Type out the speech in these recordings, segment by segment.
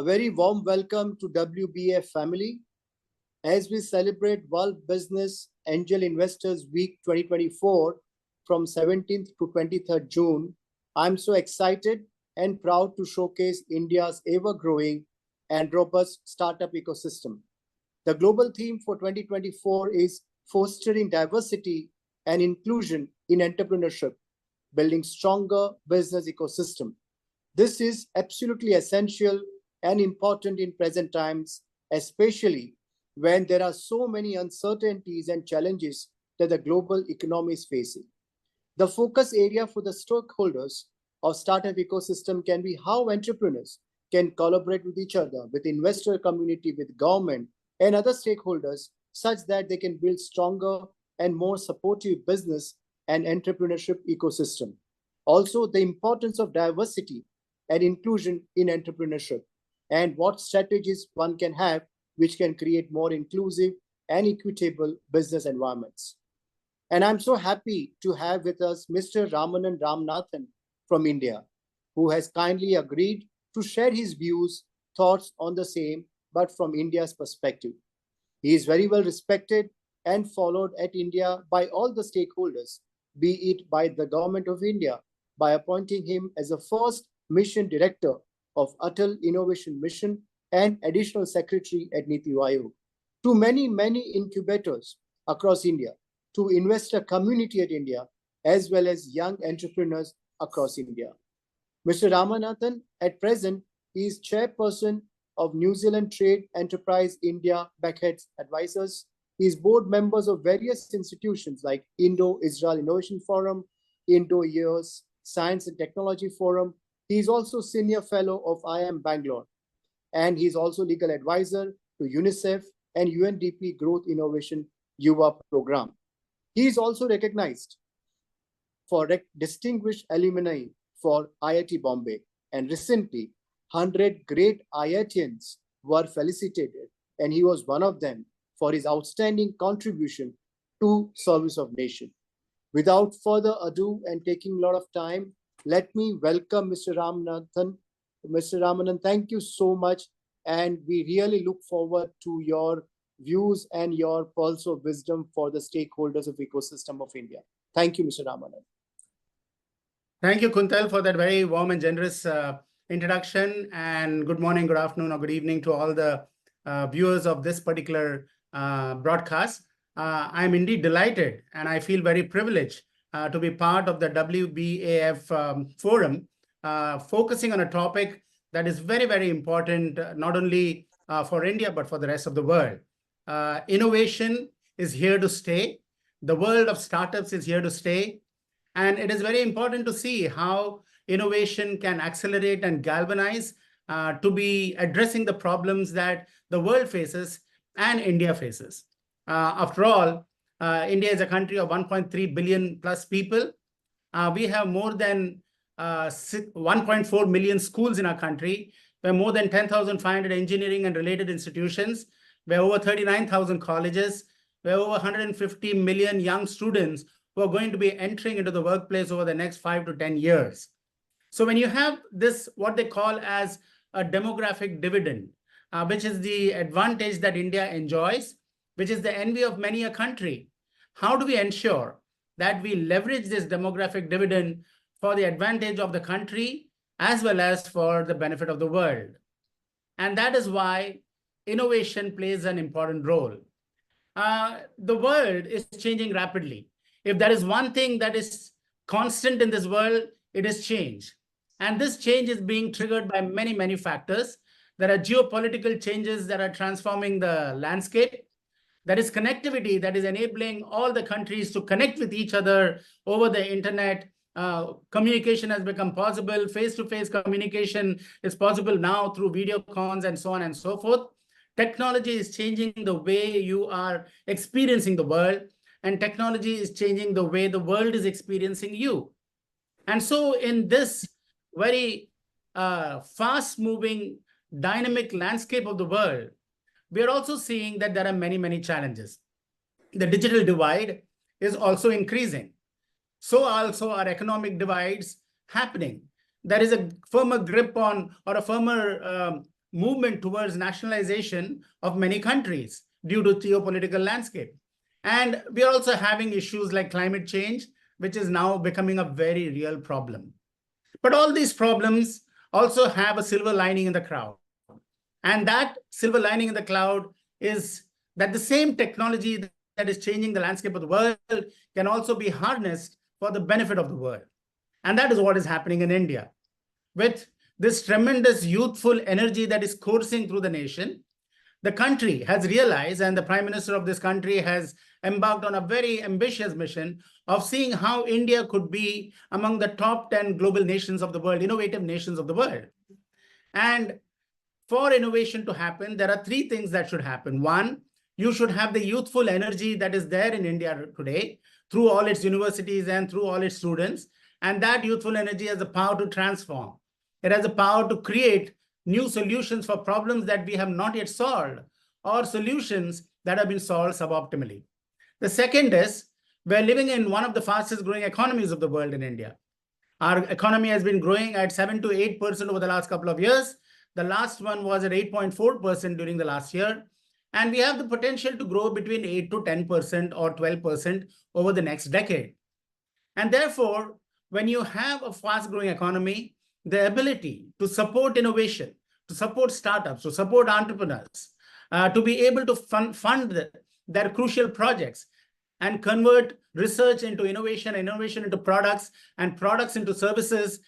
A very warm welcome to WBA family as we celebrate World Business Angel Investors Week 2024 from 17th to 23rd June. I'm so excited and proud to showcase India's ever-growing and robust startup ecosystem. The global theme for 2024 is fostering diversity and inclusion in entrepreneurship, building stronger business ecosystem. This is absolutely essential and important in present times, especially when there are so many uncertainties and challenges that the global economy is facing. The focus area for the stakeholders of startup ecosystem can be how entrepreneurs can collaborate with each other, with investor community, with government and other stakeholders, such that they can build stronger and more supportive business and entrepreneurship ecosystem. Also, the importance of diversity and inclusion in entrepreneurship, and what strategies one can have which can create more inclusive and equitable business environments. And I'm so happy to have with us Mr. Ramanan Ramanathan from India, who has kindly agreed to share his views, thoughts on the same, but from India's perspective. He is very well respected and followed at India by all the stakeholders, be it by the government of India, by appointing him as the first mission director of Atal Innovation Mission and additional secretary at Niti Aayog, to many incubators across India, to investor community at India, as well as young entrepreneurs across India. Mr. Ramanathan at present is chairperson of New Zealand Trade Enterprise India Beckhead Advisors. He is board members of various institutions like Indo-Israel Innovation Forum, Indo-US Science and Technology Forum. He is also senior fellow of IIM Bangalore, and he is also legal advisor to UNICEF and UNDP Growth Innovation Yuva Program. He is also recognized for distinguished alumni for IIT Bombay, and recently 100 great IITians were felicitated, and he was one of them for his outstanding contribution to service of nation. Without further ado and taking a lot of time, let me welcome Mr. Ramanathan. Mr. Ramanan, thank you so much. And we really look forward to your views and your pulse of wisdom for the stakeholders of ecosystem of India. Thank you, Mr. Ramanan. Thank you, Kuntal, for that very warm and generous introduction. And good morning, good afternoon, or good evening to all the viewers of this particular broadcast. I'm indeed delighted and I feel very privileged to be part of the WBAF forum, focusing on a topic that is very important, not only for India, but for the rest of the world. Innovation is here to stay. The world of startups is here to stay. And it is very important to see how innovation can accelerate and galvanize to be addressing the problems that the world faces and India faces. After all, India is a country of 1.3 billion plus people. We have more than 1.4 million schools in our country. We have more than 10,500 engineering and related institutions. We have over 39,000 colleges. We have over 150 million young students who are going to be entering into the workplace over the next 5 to 10 years. So when you have this, what they call as a demographic dividend, which is the advantage that India enjoys, which is the envy of many a country, how do we ensure that we leverage this demographic dividend for the advantage of the country as well as for the benefit of the world? And that is why innovation plays an important role. The world is changing rapidly. If there is one thing that is constant in this world, it is change. And this change is being triggered by many factors. There are geopolitical changes that are transforming the landscape. There is connectivity that is enabling all the countries to connect with each other over the internet. Communication has become possible. Face-to-face communication is possible now through video cons and so on and so forth. Technology is changing the way you are experiencing the world, and technology is changing the way the world is experiencing you. And so in this very fast-moving, dynamic landscape of the world, we are also seeing that there are many challenges. The digital divide is also increasing. So also are economic divides happening. There is a firmer grip on, or a firmer movement towards nationalization of many countries due to geopolitical landscape. And we are also having issues like climate change, which is now becoming a very real problem. But all these problems also have a silver lining in the crowd. And that silver lining in the cloud is that the same technology that is changing the landscape of the world can also be harnessed for the benefit of the world. And that is what is happening in India. With this tremendous youthful energy that is coursing through the nation, the country has realized, and the Prime Minister of this country has embarked on a very ambitious mission of seeing how India could be among the top 10 global nations of the world, innovative nations of the world. And for innovation to happen, there are three things that should happen. One, you should have the youthful energy that is there in India today through all its universities and through all its students. And that youthful energy has the power to transform. It has the power to create new solutions for problems that we have not yet solved, or solutions that have been solved suboptimally. The second is, we're living in one of the fastest growing economies of the world in India. Our economy has been growing at 7 to 8% over the last couple of years. The last one was at 8.4% during the last year. And we have the potential to grow between 8 to 10% or 12% over the next decade. And therefore, when you have a fast growing economy, the ability to support innovation, to support startups, to support entrepreneurs, to be able to fund their crucial projects and convert research into innovation, innovation into products, and products into services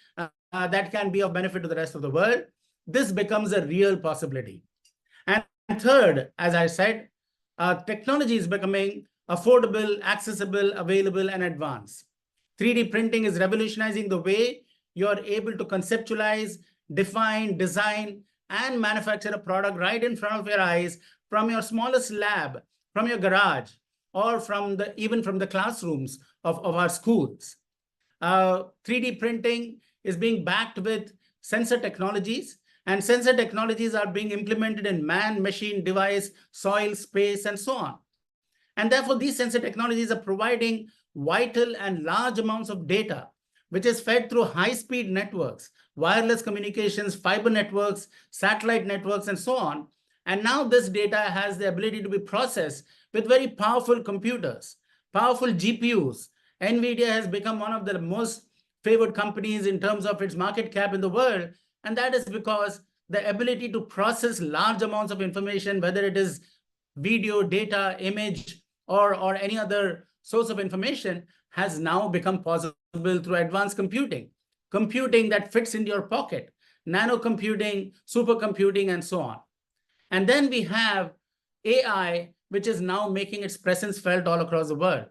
that can be of benefit to the rest of the world, this becomes a real possibility. And third, as I said, technology is becoming affordable, accessible, available, and advanced. 3D printing is revolutionizing the way you're able to conceptualize, define, design, and manufacture a product right in front of your eyes from your smallest lab, from your garage, or even from the classrooms of our schools. 3D printing is being backed with sensor technologies, and sensor technologies are being implemented in man, machine, device, soil, space, and so on. And therefore, these sensor technologies are providing vital and large amounts of data, which is fed through high-speed networks, wireless communications, fiber networks, satellite networks, and so on. And now this data has the ability to be processed with very powerful computers, powerful GPUs. NVIDIA has become one of the most favored companies in terms of its market cap in the world. And that is because the ability to process large amounts of information, whether it is video, data, image, or any other source of information, has now become possible through advanced computing, computing that fits into your pocket, nano computing, supercomputing, and so on. And then we have AI, which is now making its presence felt all across the world.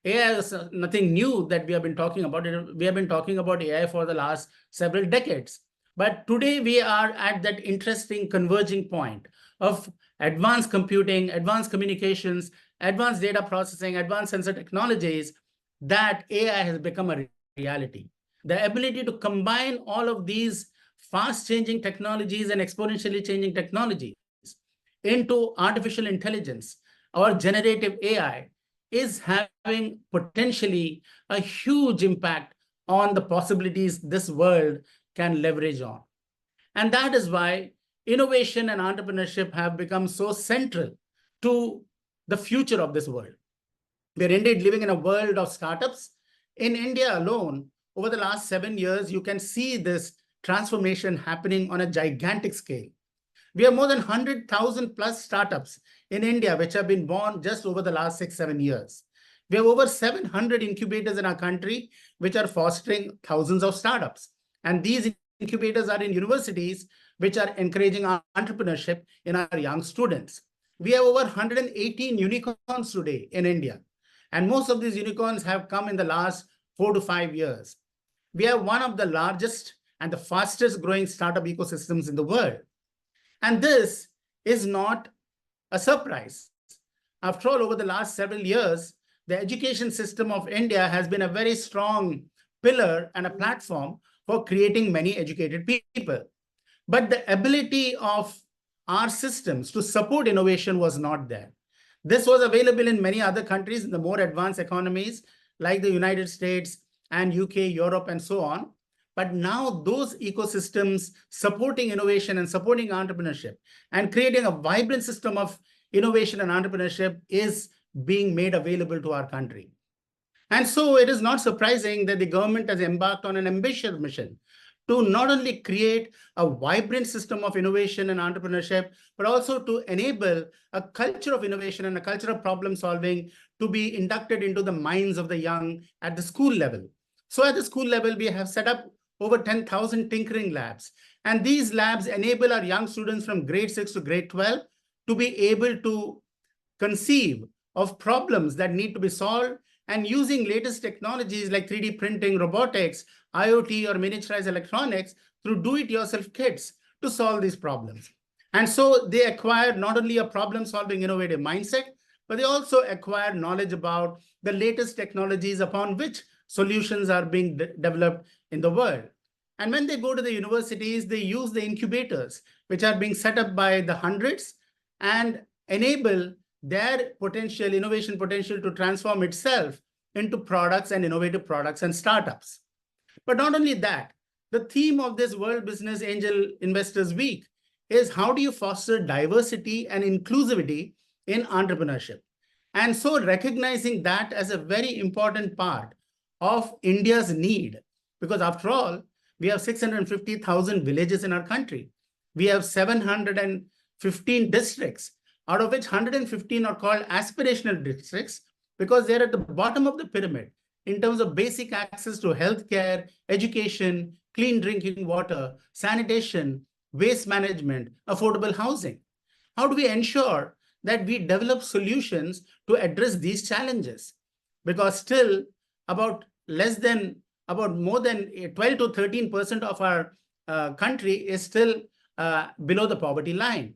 AI is nothing new that we have been talking about. We have been talking about AI for the last several decades. But today we are at that interesting converging point of advanced computing, advanced communications, advanced data processing, advanced sensor technologies, that AI has become a reality. The ability to combine all of these fast-changing technologies and exponentially changing technologies into artificial intelligence or generative AI is having potentially a huge impact on the possibilities this world can leverage on. And that is why innovation and entrepreneurship have become so central to the future of this world. We are indeed living in a world of startups. In India alone, over the last 7 years, you can see this transformation happening on a gigantic scale. We have more than 100,000 plus startups in India, which have been born just over the last 6-7 years. We have over 700 incubators in our country, which are fostering thousands of startups. And these incubators are in universities, which are encouraging entrepreneurship in our young students. We have over 118 unicorns today in India. And most of these unicorns have come in the last 4 to 5 years. We have one of the largest and the fastest growing startup ecosystems in the world. And this is not a surprise. After all, over the last several years, the education system of India has been a very strong pillar and a platform for creating many educated people. But the ability of our systems to support innovation was not there. This was available in many other countries, in the more advanced economies, like the United States and UK, Europe, and so on. But now those ecosystems supporting innovation and supporting entrepreneurship and creating a vibrant system of innovation and entrepreneurship is being made available to our country. And so it is not surprising that the government has embarked on an ambitious mission to not only create a vibrant system of innovation and entrepreneurship, but also to enable a culture of innovation and a culture of problem solving to be inducted into the minds of the young at the school level. So at the school level, we have set up over 10,000 tinkering labs. And these labs enable our young students from grade 6 to grade 12 to be able to conceive of problems that need to be solved, and using latest technologies like 3D printing, robotics, IoT, or miniaturized electronics through do-it-yourself kits to solve these problems. And so they acquire not only a problem-solving innovative mindset, but they also acquire knowledge about the latest technologies upon which solutions are being developed in the world. And when they go to the universities, they use the incubators, which are being set up by the hundreds, and enable their potential, innovation potential, to transform itself into products and innovative products and startups. But not only that, the theme of this World Business Angel Investors Week is how do you foster diversity and inclusivity in entrepreneurship? And so recognizing that as a very important part of India's need, because after all, we have 650,000 villages in our country. We have 715 districts, out of which 115 are called aspirational districts because they're at the bottom of the pyramid in terms of basic access to healthcare, education, clean drinking water, sanitation, waste management, affordable housing. How do we ensure that we develop solutions to address these challenges? Because still about more than 12 to 13% of our country is still below the poverty line.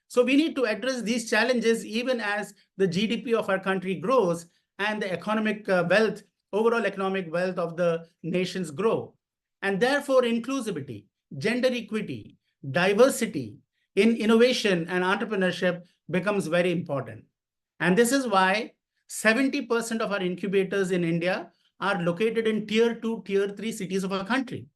So we need to address these challenges even as the GDP of our country grows and the economic wealth, overall economic wealth of the nations grow. And therefore, inclusivity, gender equity, diversity in innovation and entrepreneurship becomes very important. And this is why 70% of our incubators in India are located in tier 2, tier 3 cities of our country.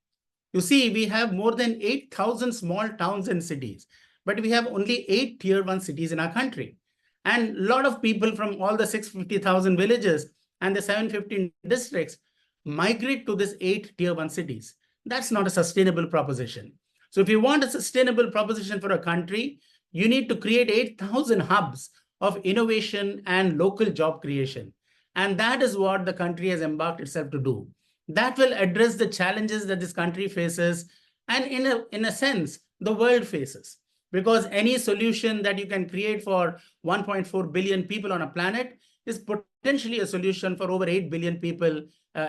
You see, we have more than 8,000 small towns and cities, but we have only 8 tier 1 cities in our country. And a lot of people from all the 650,000 villages and the 715 districts migrate to these 8 tier 1 cities. That's not a sustainable proposition. So if you want a sustainable proposition for a country, you need to create 8,000 hubs of innovation and local job creation. And that is what the country has embarked itself to do. That will address the challenges that this country faces, and in a sense, the world faces. Because any solution that you can create for 1.4 billion people on a planet is potentially a solution for over 8 billion people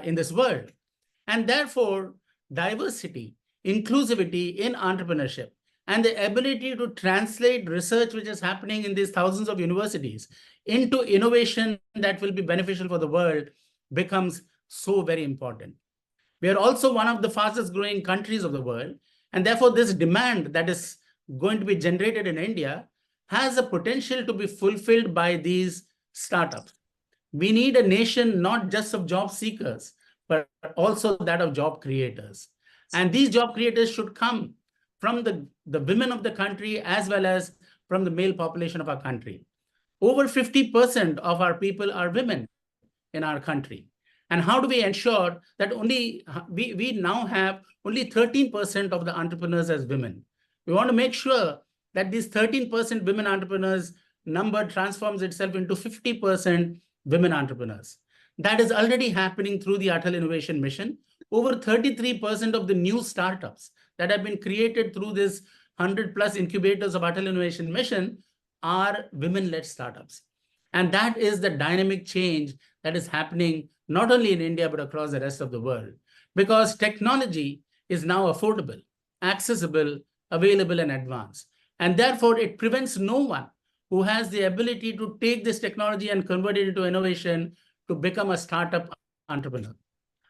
in this world. And therefore, diversity, inclusivity in entrepreneurship, and the ability to translate research which is happening in these thousands of universities into innovation that will be beneficial for the world becomes so very important. We are also one of the fastest growing countries of the world. And therefore, this demand that is going to be generated in India has a potential to be fulfilled by these startups. We need a nation not just of job seekers, but also that of job creators. And these job creators should come from the women of the country as well as from the male population of our country. Over 50% of our people are women in our country. And how do we ensure that we now have only 13% of the entrepreneurs as women? We want to make sure that these 13% women entrepreneurs number transforms itself into 50% women entrepreneurs. That is already happening through the Atal Innovation Mission. Over 33% of the new startups that have been created through this 100 plus incubators of Atal Innovation Mission are women-led startups. And that is the dynamic change that is happening not only in India, but across the rest of the world. Because technology is now affordable, accessible, available, and advanced. And therefore, it prevents no one who has the ability to take this technology and convert it into innovation to become a startup entrepreneur.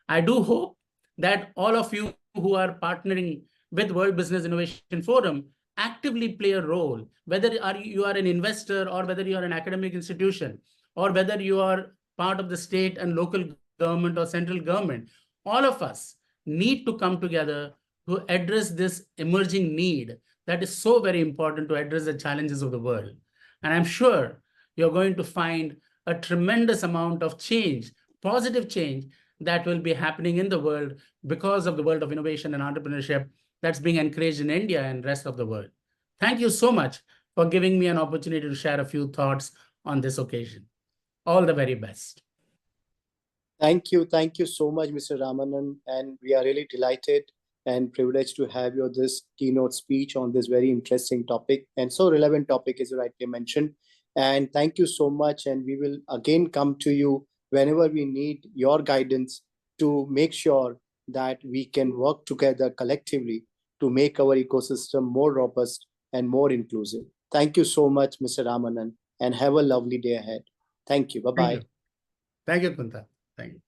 I do hope that all of you who are partnering with World Business Innovation Forum actively play a role, whether you are an investor or whether you are an academic institution or whether you are part of the state and local government or central government. All of us need to come together to address this emerging need that is so very important to address the challenges of the world. And I'm sure you're going to find a tremendous amount of change, positive change, that will be happening in the world because of the world of innovation and entrepreneurship that's being encouraged in India and rest of the world. Thank you so much for giving me an opportunity to share a few thoughts on this occasion. All the very best. Thank you. Thank you so much, Mr. Ramanan. And we are really delighted and privileged to have your this keynote speech on this very interesting topic and so relevant topic, as you rightly mentioned. And thank you so much. And we will again come to you whenever we need your guidance to make sure that we can work together collectively to make our ecosystem more robust and more inclusive. Thank you so much, Mr. Ramanan, and have a lovely day ahead. Thank you. Bye-bye. Thank you, Kuntal. Thank you.